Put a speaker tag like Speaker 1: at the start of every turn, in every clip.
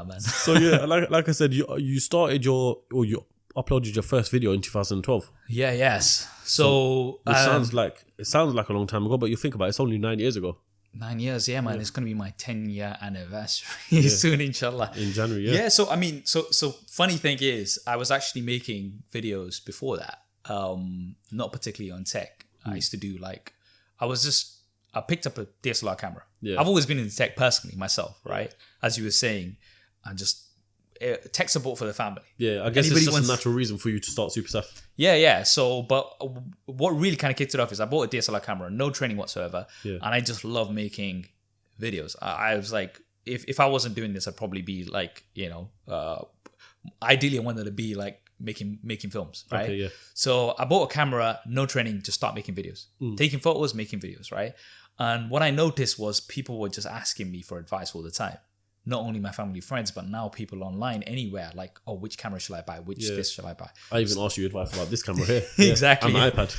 Speaker 1: man.
Speaker 2: So yeah, like I said, you started you uploaded your first video in 2012.
Speaker 1: Yes. So
Speaker 2: It sounds like a long time ago, but you think about it, it's only 9 years ago.
Speaker 1: 9 years, yeah, man. Yeah. It's gonna be my 10-year anniversary soon, inshallah.
Speaker 2: In January,
Speaker 1: Yeah. So I mean, so funny thing is, I was actually making videos before that. Not particularly on tech. I used to do I picked up a DSLR camera.
Speaker 2: Yeah.
Speaker 1: I've always been in tech personally myself, right? As you were saying, and just tech support for the family.
Speaker 2: Yeah, I guess it's just a natural reason for you to start SuperSaf.
Speaker 1: Yeah. So, but what really kind of kicked it off is I bought a DSLR camera, no training whatsoever, and I just love making videos. I was like, if I wasn't doing this, I'd probably be like, ideally I wanted to be like making films, right?
Speaker 2: Okay, yeah.
Speaker 1: So I bought a camera, no training, just start making videos, taking photos, making videos, right? And what I noticed was people were just asking me for advice all the time. Not only my family, friends, but now people online, anywhere, like, oh, which camera shall I buy? Which this shall I buy?
Speaker 2: I even asked you advice about this camera here.
Speaker 1: Exactly.
Speaker 2: And the iPad.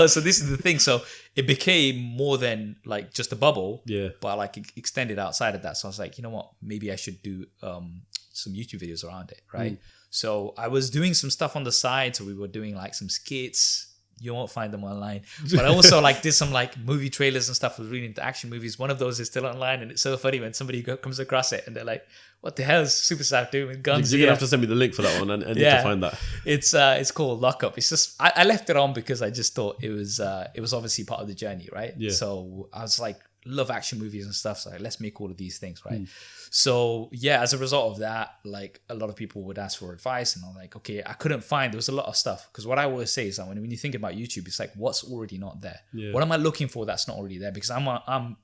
Speaker 1: So this is the thing. So it became more than like just a bubble.
Speaker 2: Yeah.
Speaker 1: But like it extended outside of that. So I was like, you know what? Maybe I should do some YouTube videos around it, right? So I was doing some stuff on the side. So we were doing like some skits. You won't find them online. But I also like did some like movie trailers and stuff. I was really into action movies. One of those is still online, and it's so funny when somebody comes across it and they're like, "What the hell is SuperSaf doing with guns?"
Speaker 2: You're gonna have to send me the link for that one and need to find that.
Speaker 1: It's called Lockup. It's just I left it on because I just thought it was obviously part of the journey, right?
Speaker 2: Yeah.
Speaker 1: So I was like, love action movies and stuff. So like, let's make all of these things, right? So yeah, as a result of that, like a lot of people would ask for advice, and I'm like, okay, I couldn't find. There was a lot of stuff because what I always say is that when you think about YouTube, it's like what's already not there.
Speaker 2: Yeah.
Speaker 1: What am I looking for that's not already there? Because I'm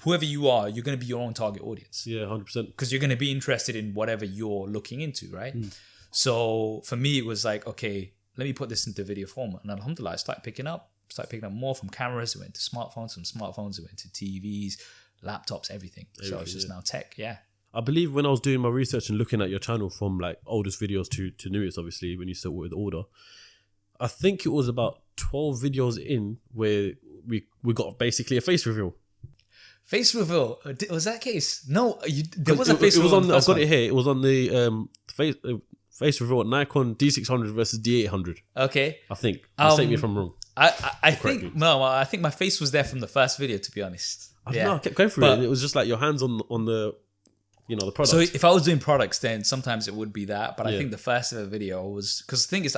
Speaker 1: whoever you are, you're going to be your own target audience.
Speaker 2: Yeah, 100%.
Speaker 1: Because you're going to be interested in whatever you're looking into, right? So for me, it was like, okay, let me put this into video format, and alhamdulillah, I started picking up more from cameras. It went to smartphones, from smartphones it went to TVs, laptops, everything. So it's just now tech. Yeah.
Speaker 2: I believe when I was doing my research and looking at your channel from like oldest videos to newest, obviously when you start with order, I think it was about 12 videos in where we got basically a face reveal.
Speaker 1: Face reveal? Was that case? No, there was a face reveal.
Speaker 2: I've got it here. It was on the face reveal at Nikon D600 versus D800.
Speaker 1: Okay.
Speaker 2: I think. Mistake me if I'm wrong.
Speaker 1: I think my face was there from the first video, to be honest.
Speaker 2: I don't know. I kept going through it, and it was just like your hands on the the product.
Speaker 1: So if I was doing products, then sometimes it would be that. But I think the first ever video was, because the thing is,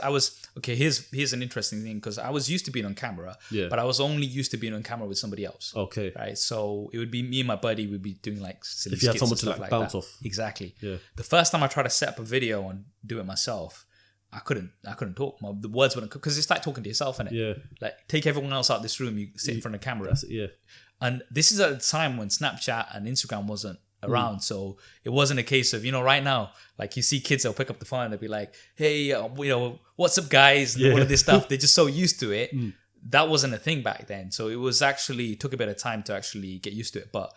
Speaker 1: here's an interesting thing, because I was used to being on camera, but I was only used to being on camera with somebody else.
Speaker 2: Okay.
Speaker 1: Right. So it would be me and my buddy would be doing like silly
Speaker 2: if you had
Speaker 1: skits
Speaker 2: someone to like bounce
Speaker 1: that.
Speaker 2: off.
Speaker 1: Exactly.
Speaker 2: Yeah.
Speaker 1: The first time I tried to set up a video and do it myself, I couldn't talk. The words wouldn't, because it's like talking to yourself, innit?
Speaker 2: Yeah.
Speaker 1: Like take everyone else out of this room, you sit in front of the camera.
Speaker 2: That's it, yeah.
Speaker 1: And this is at a time when Snapchat and Instagram wasn't around, so it wasn't a case of, right now, like you see kids, they'll pick up the phone and they'll be like, hey, what's up guys, and all of this stuff. They're just so used to it. That wasn't a thing back then, so it took a bit of time to actually get used to it. But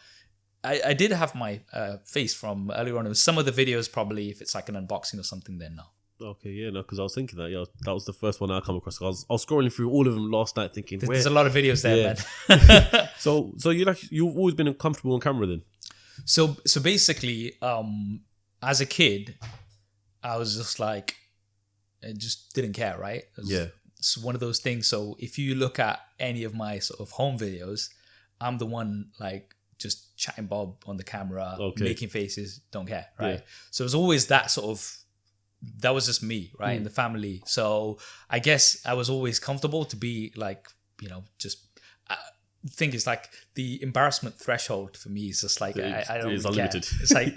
Speaker 1: I did have my face from earlier on. It was some of the videos, probably if it's like an unboxing or something, then no.
Speaker 2: Okay, yeah, no, because I was thinking that was the first one I come across. I was scrolling through all of them last night, thinking
Speaker 1: there's a lot of videos there, man.
Speaker 2: So you've always been comfortable on camera then?
Speaker 1: So basically, as a kid, I was just like, I just didn't care, right? It's one of those things. So if you look at any of my sort of home videos, I'm the one like just chatting Bob on the camera, making faces, don't care, right? Yeah. So it was always that that was just me, right, in the family. So I guess I was always comfortable to be like, just... The thing is, like, the embarrassment threshold for me is just like, I don't really unlimited. Care. It's like,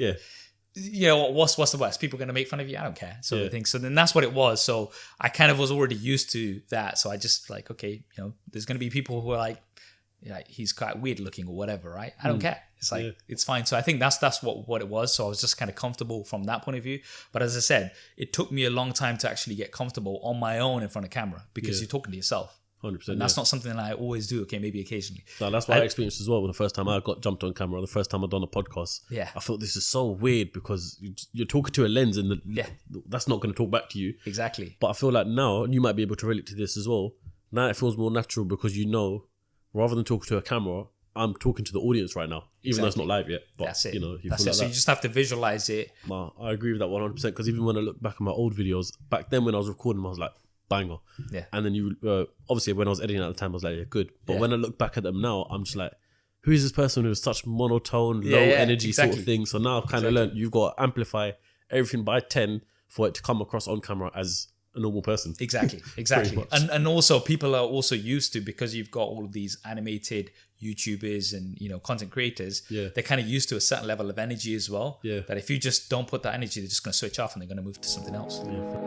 Speaker 1: what's the worst? People are going to make fun of you? I don't care. So I think, so then that's what it was. So I kind of was already used to that. So I just like, okay, there's going to be people who are like, he's quite weird looking or whatever, right? I don't care. It's like, it's fine. So I think that's what it was. So I was just kind of comfortable from that point of view. But as I said, it took me a long time to actually get comfortable on my own in front of camera, because you're talking to yourself.
Speaker 2: 100%,
Speaker 1: and that's not something that I always do. Okay, maybe occasionally.
Speaker 2: No, that's what I experienced as well. When the first time I got jumped on camera, the first time I'd done a podcast, I thought this is so weird, because you're talking to a lens and that's not going to talk back to you.
Speaker 1: Exactly.
Speaker 2: But I feel like now, and you might be able to relate to this as well, now it feels more natural, because rather than talking to a camera, I'm talking to the audience right now, even though it's not live yet. But,
Speaker 1: that's it.
Speaker 2: You know, you
Speaker 1: that's
Speaker 2: feel
Speaker 1: it.
Speaker 2: like
Speaker 1: So
Speaker 2: that.
Speaker 1: you just have to visualize it.
Speaker 2: I agree with that 100%. Because even when I look back at my old videos, back then when I was recording them, I was like, banger.
Speaker 1: Yeah.
Speaker 2: And then you, obviously, when I was editing at the time, I was like, yeah, good. But when I look back at them now, I'm just like, who is this person who's such monotone, low energy sort of thing? So now I've kind of learned you've got to amplify everything by 10 for it to come across on camera as a normal person.
Speaker 1: Exactly. And also people are also used to, because you've got all of these animated YouTubers and, you know, content creators, they're kind of used to a certain level of energy as well.
Speaker 2: Yeah.
Speaker 1: That if you just don't put that energy, they're just going to switch off and they're going to move to something else.
Speaker 2: Yeah.